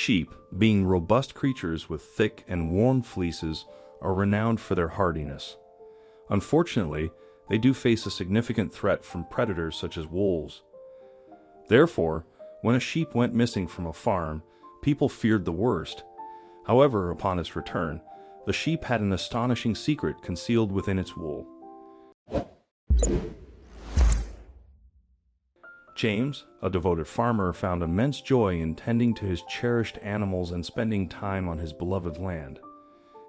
sheep, being robust creatures with thick and warm fleeces, are renowned for their hardiness. Unfortunately, they do face a significant threat from predators such as wolves. Therefore, when a sheep went missing from a farm, people feared the worst. However, upon its return, the sheep had an astonishing secret concealed within its wool. James, a devoted farmer, found immense joy in tending to his cherished animals and spending time on his beloved land.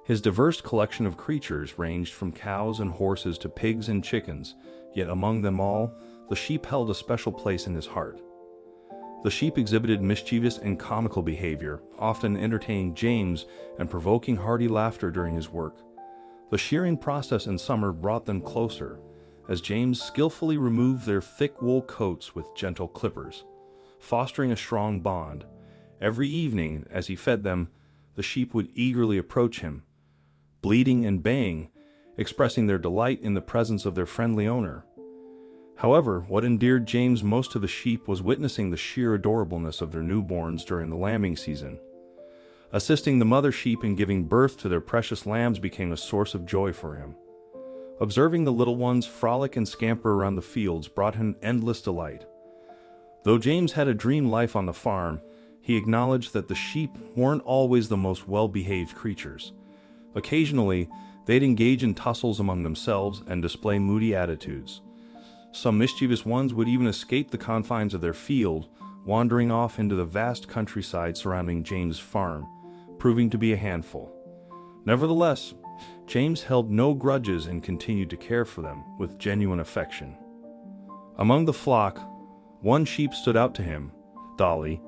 His diverse collection of creatures ranged from cows and horses to pigs and chickens, yet among them all, the sheep held a special place in his heart. The sheep exhibited mischievous and comical behavior, often entertaining James and provoking hearty laughter during his work. The shearing process in summer brought them closer, as James skillfully removed their thick wool coats with gentle clippers, fostering a strong bond. Every evening, as he fed them, the sheep would eagerly approach him, bleating and baying, expressing their delight in the presence of their friendly owner. However, what endeared James most to the sheep was witnessing the sheer adorableness of their newborns during the lambing season. Assisting the mother sheep in giving birth to their precious lambs became a source of joy for him. Observing the little ones frolic and scamper around the fields brought him endless delight. Though James had a dream life on the farm, he acknowledged that the sheep weren't always the most well-behaved creatures. Occasionally, they'd engage in tussles among themselves and display moody attitudes. Some mischievous ones would even escape the confines of their field, wandering off into the vast countryside surrounding James' farm, proving to be a handful. Nevertheless, James held no grudges and continued to care for them with genuine affection. Among the flock, one sheep stood out to him, Dolly.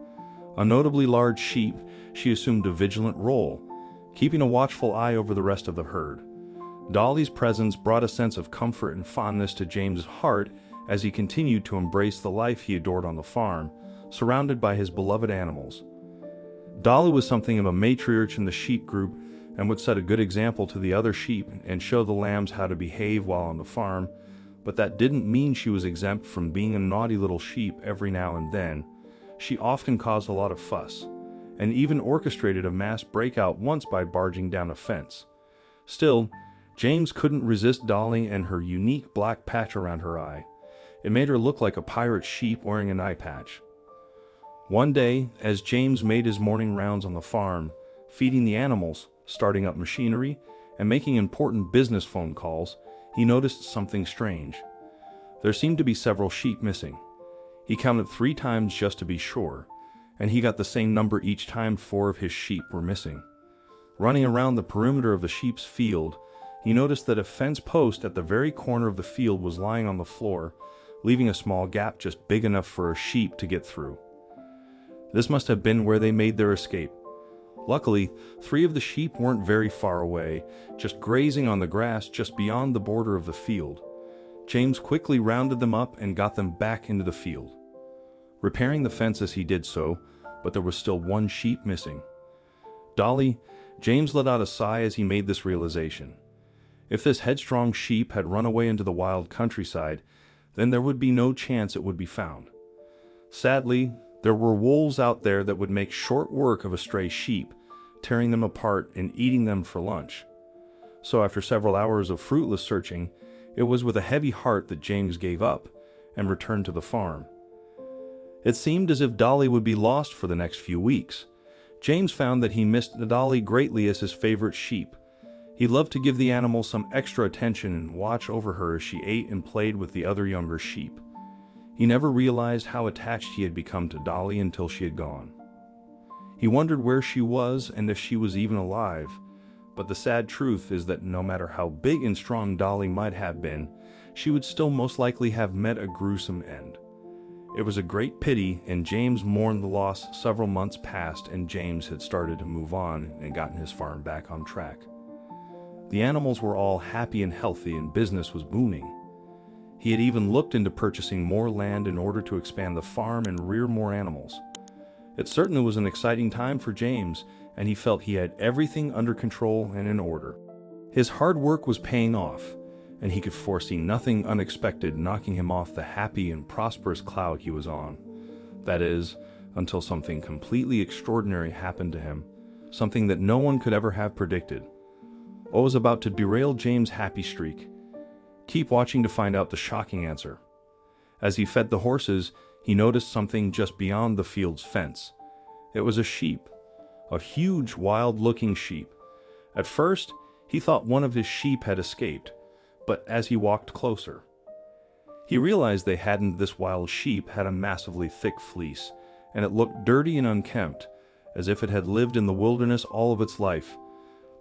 A notably large sheep, she assumed a vigilant role, keeping a watchful eye over the rest of the herd. Dolly's presence brought a sense of comfort and fondness to James's heart as he continued to embrace the life he adored on the farm, surrounded by his beloved animals. Dolly was something of a matriarch in the sheep group and would set a good example to the other sheep and show the lambs how to behave while on the farm, but that didn't mean she was exempt from being a naughty little sheep every now and then. She often caused a lot of fuss, and even orchestrated a mass breakout once by barging down a fence. Still, James couldn't resist Dolly and her unique black patch around her eye. It made her look like a pirate sheep wearing an eye patch. One day, as James made his morning rounds on the farm, feeding the animals, starting up machinery, and making important business phone calls, he noticed something strange. There seemed to be several sheep missing. He counted 3 times just to be sure, and he got the same number each time 4 of his sheep were missing. Running around the perimeter of the sheep's field, he noticed that a fence post at the very corner of the field was lying on the floor, leaving a small gap just big enough for a sheep to get through. This must have been where they made their escape. Luckily, 3 of the sheep weren't very far away, just grazing on the grass just beyond the border of the field. James quickly rounded them up and got them back into the field, repairing the fence as he did so, but there was still 1 sheep missing. Dolly, James let out a sigh as he made this realization. If this headstrong sheep had run away into the wild countryside, then there would be no chance it would be found. Sadly, there were wolves out there that would make short work of a stray sheep, tearing them apart and eating them for lunch. So after several hours of fruitless searching, it was with a heavy heart that James gave up and returned to the farm. It seemed as if Dolly would be lost for the next few weeks. James found that he missed Dolly greatly as his favorite sheep. He loved to give the animal some extra attention and watch over her as she ate and played with the other younger sheep. He never realized how attached he had become to Dolly until she had gone. He wondered where she was and if she was even alive, but the sad truth is that no matter how big and strong Dolly might have been, she would still most likely have met a gruesome end. It was a great pity, and James mourned the loss. Several months passed, and James had started to move on and gotten his farm back on track. The animals were all happy and healthy, and business was booming. He had even looked into purchasing more land in order to expand the farm and rear more animals. It certainly was an exciting time for James, and he felt he had everything under control and in order. His hard work was paying off, and he could foresee nothing unexpected knocking him off the happy and prosperous cloud he was on. That is, until something completely extraordinary happened to him, something that no one could ever have predicted. What was about to derail James' happy streak? Keep watching to find out the shocking answer. As he fed the horses, he noticed something just beyond the field's fence. It was a sheep, a huge, wild-looking sheep. At first, he thought one of his sheep had escaped, but as he walked closer, he realized this wild sheep had a massively thick fleece, and it looked dirty and unkempt, as if it had lived in the wilderness all of its life.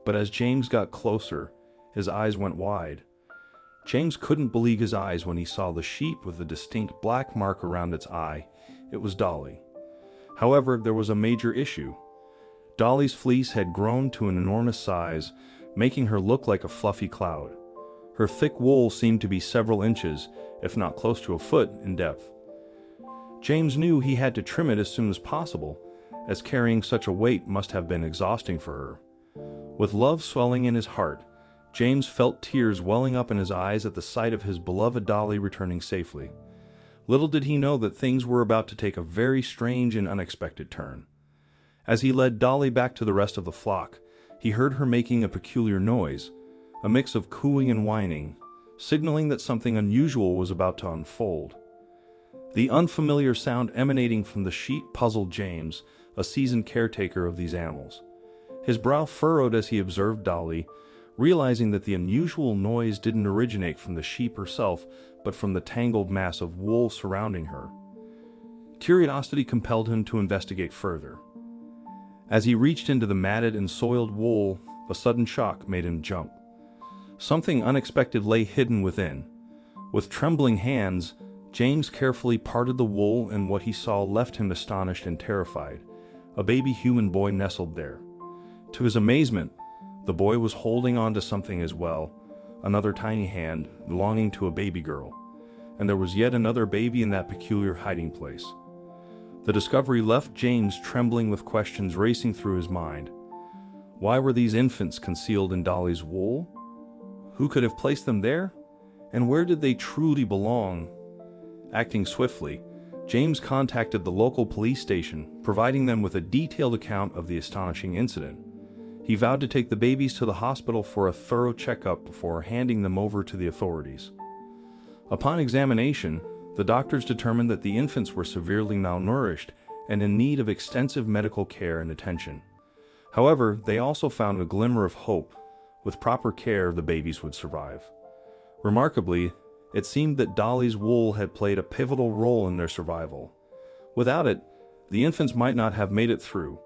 But as James got closer, his eyes went wide. James couldn't believe his eyes when he saw the sheep with a distinct black mark around its eye. It was Dolly. However, there was a major issue. Dolly's fleece had grown to an enormous size, making her look like a fluffy cloud. Her thick wool seemed to be several inches, if not close to a foot, in depth. James knew he had to trim it as soon as possible, as carrying such a weight must have been exhausting for her. With love swelling in his heart, James felt tears welling up in his eyes at the sight of his beloved Dolly returning safely. Little did he know that things were about to take a very strange and unexpected turn. As he led Dolly back to the rest of the flock, he heard her making a peculiar noise, a mix of cooing and whining, signaling that something unusual was about to unfold. The unfamiliar sound emanating from the sheep puzzled James, a seasoned caretaker of these animals. His brow furrowed as he observed Dolly, realizing that the unusual noise didn't originate from the sheep herself, but from the tangled mass of wool surrounding her. Curiosity compelled him to investigate further. As he reached into the matted and soiled wool, a sudden shock made him jump. Something unexpected lay hidden within. With trembling hands, James carefully parted the wool, and what he saw left him astonished and terrified. A baby human boy nestled there. To his amazement, the boy was holding on to something as well, another tiny hand belonging to a baby girl, and there was yet another baby in that peculiar hiding place. The discovery left James trembling with questions racing through his mind. Why were these infants concealed in Dolly's wool? Who could have placed them there? And where did they truly belong? Acting swiftly, James contacted the local police station, providing them with a detailed account of the astonishing incident. He vowed to take the babies to the hospital for a thorough checkup before handing them over to the authorities. Upon examination, the doctors determined that the infants were severely malnourished and in need of extensive medical care and attention. However, they also found a glimmer of hope. With proper care, the babies would survive. Remarkably, it seemed that Dolly's wool had played a pivotal role in their survival. Without it, the infants might not have made it through.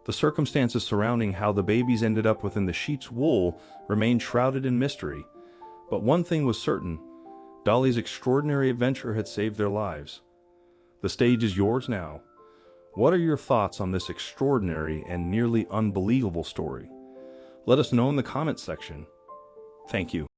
The circumstances surrounding how the babies ended up within the sheep's wool remained shrouded in mystery. But one thing was certain: Dolly's extraordinary adventure had saved their lives. The stage is yours now. What are your thoughts on this extraordinary and nearly unbelievable story? Let us know in the comments section. Thank you.